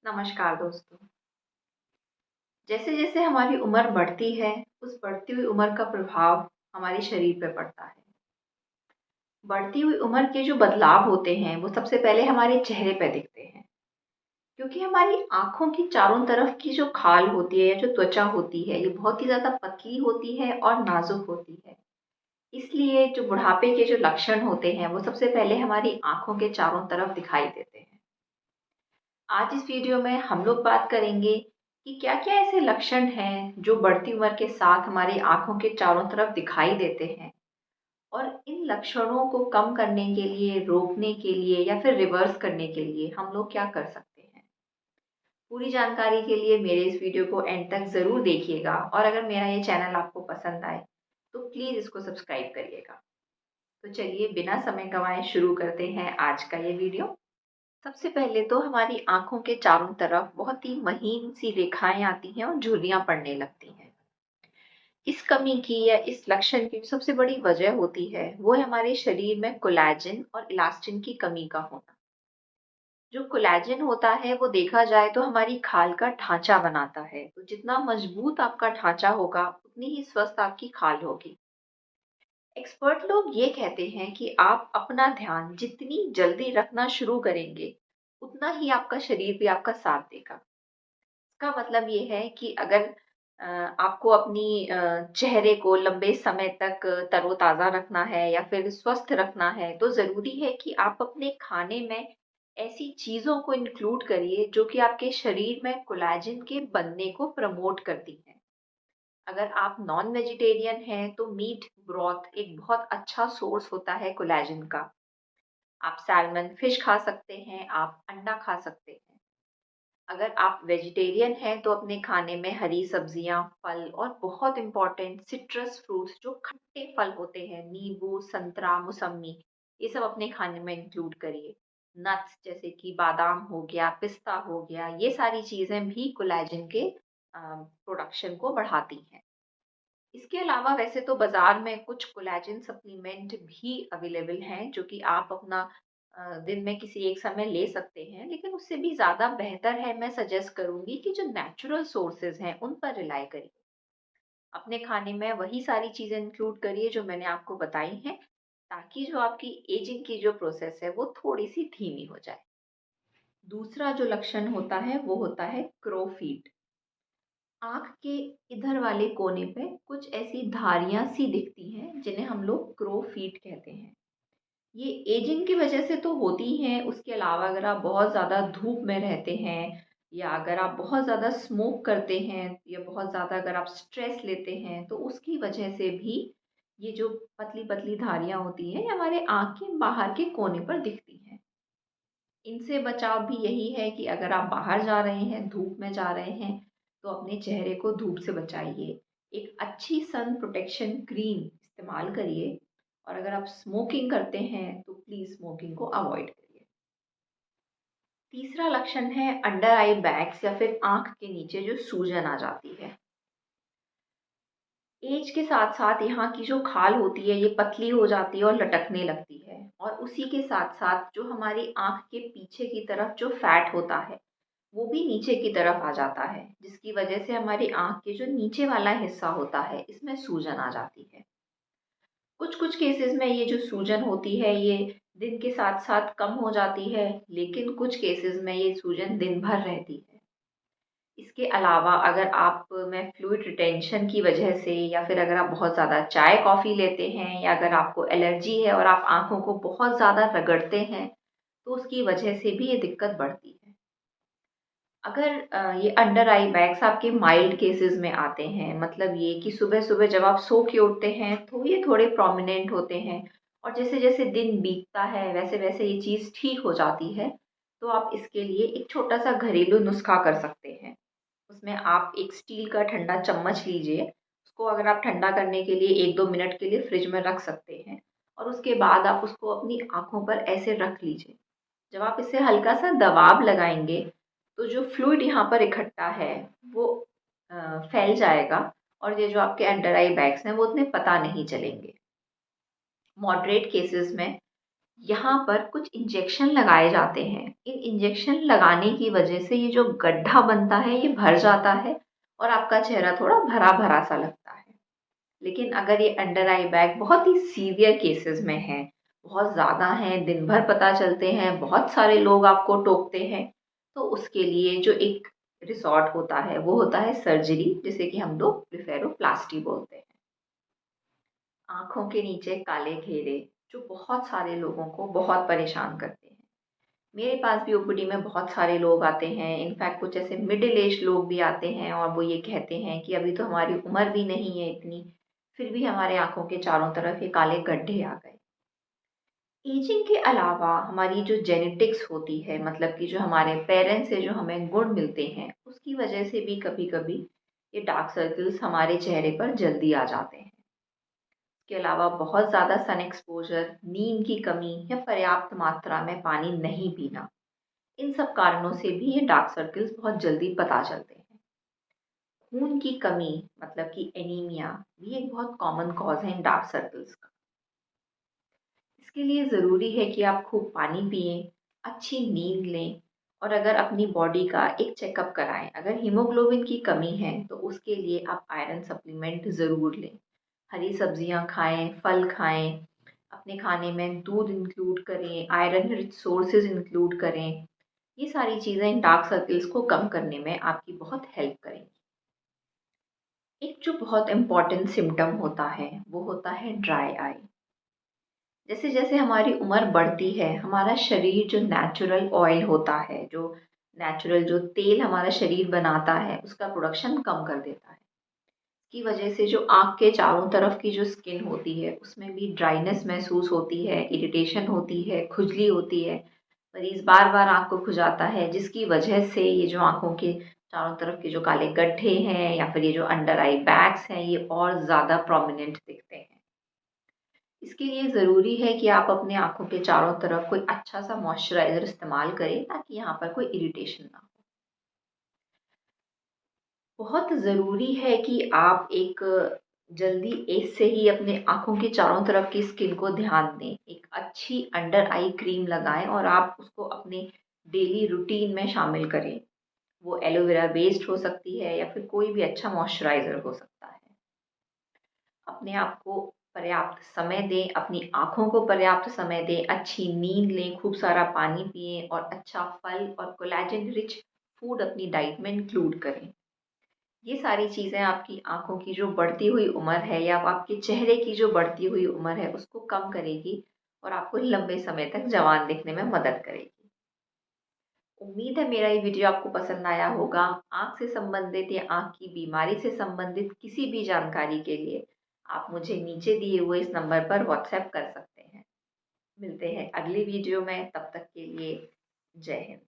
नमस्कार दोस्तों। जैसे जैसे हमारी उम्र बढ़ती है, उस बढ़ती हुई उम्र का प्रभाव हमारे शरीर पे पड़ता है। बढ़ती हुई उम्र के जो बदलाव होते हैं, वो सबसे पहले हमारे चेहरे पे दिखते हैं। क्योंकि हमारी आँखों की चारों तरफ की जो खाल होती है या जो त्वचा होती है, ये बहुत ही ज़्यादा पतली होती है और नाज़ुक होती है। इसलिए जो बुढ़ापे के जो लक्षण होते हैं, वो सबसे पहले हमारी आँखों के चारों तरफ दिखाई देते हैं। आज इस वीडियो में हम लोग बात करेंगे कि क्या-क्या ऐसे लक्षण हैं जो बढ़ती उम्र के साथ हमारी आँखों के चारों तरफ दिखाई देते हैं और इन लक्षणों को कम करने के लिए, रोकने के लिए या फिर रिवर्स करने के लिए हम लोग क्या कर सकते हैं। पूरी जानकारी के लिए मेरे इस वीडियो को एंड तक ज़रूर देखिएगा और अगर मेरा ये चैनल आपको पसंद आए तो प्लीज़ इसको सब्सक्राइब करिएगा। तो चलिए बिना समय गंवाए शुरू करते हैं आज का ये वीडियो। सबसे पहले तो हमारी आँखों के चारों तरफ बहुत ही महीन सी रेखाएँ आती हैं और झुर्रियाँ पड़ने लगती हैं। इस कमी की या इस लक्षण की सबसे बड़ी वजह होती है, वो है हमारे शरीर में कोलेजन और इलास्टिन की कमी का होना। जो कोलेजन होता है, वो देखा जाए तो हमारी खाल का ढाँचा बनाता है। तो जितना मजबूत आपका ढाँचा होगा, उतनी ही स्वस्थ आपकी खाल होगी। एक्सपर्ट लोग ये कहते हैं कि आप अपना ध्यान जितनी जल्दी रखना शुरू करेंगे, उतना ही आपका शरीर भी आपका साथ देगा। इसका मतलब ये है कि अगर आपको अपनी चेहरे को लंबे समय तक तरोताज़ा रखना है या फिर स्वस्थ रखना है, तो ज़रूरी है कि आप अपने खाने में ऐसी चीज़ों को इंक्लूड करिए जो कि आपके शरीर में कोलेजन के बनने को प्रमोट करती हैं। अगर आप नॉन वेजिटेरियन हैं, तो मीट ब्रॉथ एक बहुत अच्छा सोर्स होता है कोलेजन का। आप सैल्मन फिश खा सकते हैं, आप अंडा खा सकते हैं। अगर आप वेजिटेरियन हैं तो अपने खाने में हरी सब्जियां, फल और बहुत इम्पोर्टेंट सिट्रस फ्रूट्स जो खट्टे फल होते हैं, नींबू, संतरा, मौसम्मी, ये सब अपने खाने में इंक्लूड करिए। नट्स जैसे कि बादाम हो गया, पिस्ता हो गया, ये सारी चीज़ें भी कोलेजन के प्रोडक्शन को बढ़ाती हैं। इसके अलावा वैसे तो बाजार में कुछ कोलेजन सप्लीमेंट भी अवेलेबल हैं जो कि आप अपना दिन में किसी एक समय ले सकते हैं, लेकिन उससे भी ज़्यादा बेहतर है, मैं सजेस्ट करूंगी कि जो नेचुरल सोर्सेज हैं उन पर रिलाई करिए। अपने खाने में वही सारी चीज़ें इंक्लूड करिए जो मैंने आपको बताई हैं, ताकि जो आपकी एजिंग की जो प्रोसेस है वो थोड़ी सी धीमी हो जाए। दूसरा जो लक्षण होता है वो होता है क्रो फीट। आँख के इधर वाले कोने पे कुछ ऐसी धारियाँ सी दिखती हैं जिन्हें हम लोग क्रो फीट कहते हैं। ये एजिंग की वजह से तो होती ही हैं, उसके अलावा अगर आप बहुत ज़्यादा धूप में रहते हैं या अगर आप बहुत ज़्यादा स्मोक करते हैं या बहुत ज़्यादा अगर आप स्ट्रेस लेते हैं, तो उसकी वजह से भी ये जो पतली-पतली धारियाँ होती हैं, ये हमारे आँख के बाहर के कोने पर दिखती हैं। इनसे बचाव भी यही है कि अगर आप बाहर जा रहे हैं, धूप में जा रहे हैं, तो अपने चेहरे को धूप से बचाइए। एक अच्छी सन प्रोटेक्शन क्रीम इस्तेमाल करिए और अगर आप स्मोकिंग करते हैं, तो प्लीज़ स्मोकिंग को अवॉइड करिए। तीसरा लक्षण है अंडर आई बैग्स या फिर आँख के नीचे जो सूजन आ जाती है। एज के साथ-साथ यहाँ की जो खाल होती है, ये पतली हो जाती है और लटकने लगती है और उसी के साथ-साथ जो हमारी आँख के पीछे की तरफ जो फैट होता है, वो भी नीचे की तरफ आ जाता है, जिसकी वजह से हमारी आँख के जो नीचे वाला हिस्सा होता है, इसमें सूजन आ जाती है। कुछ-कुछ केसेज़ में ये जो सूजन होती है, ये दिन के साथ-साथ कम हो जाती है, लेकिन कुछ केसेज़ में ये सूजन दिन भर रहती है। इसके अलावा अगर आप में फ्लूइड रिटेंशन की वजह से या फिर अगर आप बहुत ज़्यादा चाय कॉफ़ी लेते हैं या अगर आपको एलर्जी है और आप आँखों को बहुत ज़्यादा रगड़ते हैं, तो उसकी वजह से भी ये दिक्कत बढ़ती है। अगर ये अंडर आई बैग्स आपके माइल्ड केसेस में आते हैं, मतलब ये कि सुबह-सुबह जब आप सो के उठते हैं, तो ये थोड़े प्रोमिनेंट होते हैं और जैसे-जैसे दिन बीतता है, वैसे-वैसे ये चीज़ ठीक हो जाती है, तो आप इसके लिए एक छोटा-सा घरेलू नुस्खा कर सकते हैं। उसमें आप एक स्टील का ठंडा चम्मच लीजिए, उसको अगर आप ठंडा करने के लिए 1-2 मिनट के लिए फ्रिज में रख सकते हैं और उसके बाद आप उसको अपनी आँखों पर ऐसे रख लीजिए। जब आप इसे हल्का-सा दबाव लगाएँगे, तो जो फ्लूइड यहाँ पर इकट्ठा है, वो फैल जाएगा और ये जो आपके अंडर आई बैग्स हैं, वो उतने पता नहीं चलेंगे। मॉडरेट केसेज़ में यहाँ पर कुछ इंजेक्शन लगाए जाते हैं। इन इंजेक्शन लगाने की वजह से ये जो गड्ढा बनता है ये भर जाता है और आपका चेहरा थोड़ा भरा-भरा सा लगता है। लेकिन अगर ये अंडर आई बैग बहुत ही सीवियर केसेस में है, बहुत ज़्यादा हैं, दिन भर पता चलते हैं, बहुत सारे लोग आपको टोकते हैं, तो उसके लिए जो एक रिसॉर्ट होता है वो होता है सर्जरी, जिसे कि हम लोग ब्लेफेरोप्लास्टी बोलते हैं। आँखों के नीचे काले घेरे जो बहुत सारे लोगों को बहुत परेशान करते हैं। मेरे पास भी ओपीडी में बहुत सारे लोग आते हैं, इनफैक्ट कुछ ऐसे मिडिल एज लोग भी आते हैं और वो ये कहते हैं कि अभी तो हमारी उम्र भी नहीं है इतनी, फिर भी हमारे आँखों के चारों तरफ ये काले गड्ढे आ गए। एजिंग के अलावा हमारी जो जेनेटिक्स होती है, मतलब कि जो हमारे पेरेंट्स से जो हमें गुण मिलते हैं, उसकी वजह से भी कभी-कभी ये डार्क सर्कल्स हमारे चेहरे पर जल्दी आ जाते हैं। इसके अलावा बहुत ज़्यादा सन एक्सपोज़र, नींद की कमी या पर्याप्त मात्रा में पानी नहीं पीना, इन सब कारणों से भी ये डार्क सर्कल्स बहुत जल्दी पता चलते हैं। खून की कमी, मतलब कि एनीमिया, भी एक बहुत कॉमन कॉज़ है इन डार्क सर्कल्स का। इसके लिए ज़रूरी है कि आप खूब पानी पिएँ, अच्छी नींद लें और अगर अपनी बॉडी का एक चेकअप कराएँ। अगर हीमोग्लोबिन की कमी है तो उसके लिए आप आयरन सप्लीमेंट ज़रूर लें। हरी सब्जियाँ खाएँ, फल खाएँ, अपने खाने में दूध इंक्लूड करें, आयरन रिच सोर्सेज़ इंक्लूड करें। ये सारी चीज़ें इन डार्क सर्कल्स को कम करने में आपकी बहुत हेल्प करेंगी। एक जो बहुत इम्पोर्टेंट सिम्पटम होता है, वो होता है ड्राई आई। जैसे-जैसे हमारी उम्र बढ़ती है, हमारा शरीर जो नेचुरल ऑयल होता है, जो नेचुरल जो तेल हमारा शरीर बनाता है, उसका प्रोडक्शन कम कर देता है। की वजह से जो आँख के चारों तरफ की जो स्किन होती है, उसमें भी ड्राइनेस महसूस होती है, इरिटेशन होती है, खुजली होती है। मरीज़ बार-बार आँख को खुजाता है, जिसकी वजह से ये जो आँखों के चारों तरफ के जो काले गड्ढे हैं या फिर ये जो अंडर आई बैग्स हैं, ये और ज़्यादा प्रोमिनेंट दिखते हैं। इसके लिए ज़रूरी है कि आप अपने आँखों के चारों तरफ कोई अच्छा-सा मॉइस्चराइज़र इस्तेमाल करें, ताकि यहाँ पर कोई इरिटेशन ना हो। बहुत ज़रूरी है कि आप एक जल्दी एज से ही अपने आँखों के चारों तरफ की स्किन को ध्यान दें। एक अच्छी अंडर आई क्रीम लगाएँ और आप उसको अपने डेली रूटीन में शामिल करें। वो एलोवेरा बेस्ड हो सकती है या फिर कोई भी अच्छा मॉइस्चराइज़र हो सकता है। अपने आप को पर्याप्त समय दें, अपनी आँखों को पर्याप्त समय दें, अच्छी नींद लें, खूब सारा पानी पिएँ और अच्छा फल और कोलेजन रिच फूड अपनी डाइट में इंक्लूड करें। ये सारी चीज़ें आपकी आँखों की जो बढ़ती हुई उम्र है या आपके चेहरे की जो बढ़ती हुई उम्र है, उसको कम करेगी और आपको लंबे समय तक जवान दिखने में मदद करेगी। उम्मीद है मेरा ये वीडियो आपको पसंद आया होगा। आँख से संबंधित या आँख की बीमारी से संबंधित किसी भी जानकारी के लिए आप मुझे नीचे दिए हुए इस नंबर पर व्हाट्सएप कर सकते हैं। मिलते हैं अगली वीडियो में, तब तक के लिए जय हिंद।